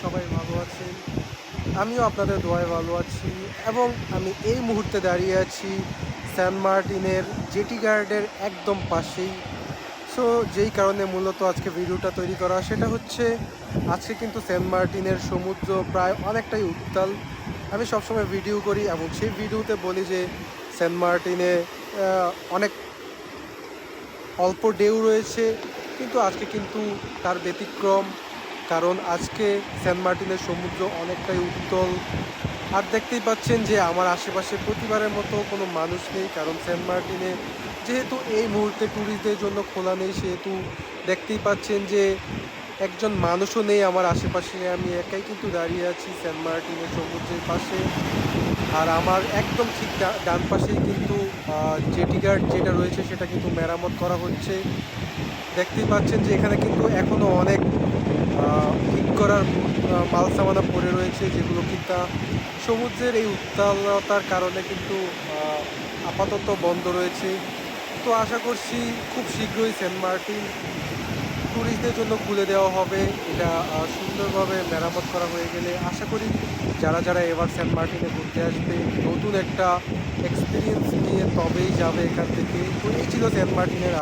সবাই ভালো আছেন। আমিও আপনাদের দোয়ায় ভালো আছি এবং আমি এই মুহূর্তে দাঁড়িয়ে আছি সেন্ট মার্টিনের জেটি গার্ডের একদম পাশেই। সো যেই কারণে মূলত আজকে ভিডিওটা তৈরি করা সেটা হচ্ছে আজকে কিন্তু সেন্ট মার্টিনের সমুদ্র প্রায় অনেকটাই উত্তাল। আমি সবসময় ভিডিও করি এবং সেই ভিডিওতে বলি যে সেন্ট মার্টিনে অনেক অল্প ঢেউ রয়েছে, কিন্তু আজকে কিন্তু তার ব্যতিক্রম। কারণ আজকে সেন্ট মার্টিনের সমুদ্র অনেকটাই উত্তল। আর দেখতেই পাচ্ছেন যে আমার আশেপাশে প্রতিবারের মতো কোনো মানুষ নেই, কারণ সেন্ট মার্টিনে যেহেতু এই মুহূর্তে ট্যুরিস্টদের জন্য খোলা নেই, সেহেতু দেখতেই পাচ্ছেন যে একজন মানুষও নেই আমার আশেপাশে। আমি একাই কিন্তু দাঁড়িয়ে আছি সেন্ট মার্টিনের সমুদ্রের পাশে। আর আমার একদম ঠিক ডান পাশেই কিন্তু জেটি গার্ড যেটা রয়েছে সেটা কিন্তু মেরামত করা হচ্ছে। দেখতেই পাচ্ছেন যে এখানে কিন্তু এখনও অনেক ঠিক করার মাল সামানা পড়ে রয়েছে, যেগুলো কিন্তু সমুদ্রের এই উত্তালতার কারণে কিন্তু আপাতত বন্ধ রয়েছে। তো আশা করছি খুব শীঘ্রই সেন্ট মার্টিন ট্যুরিস্টদের জন্য খুলে দেওয়া হবে। এটা সুন্দরভাবে মেরামত করা হয়ে গেলে আশা করি যারা যারা এবার সেন্ট মার্টিনে ঘুরতে আসবে নতুন একটা এক্সপিরিয়েন্স নিয়ে তবেই যাবে এখান থেকে। তো এই ছিল সেন্ট মার্টিনের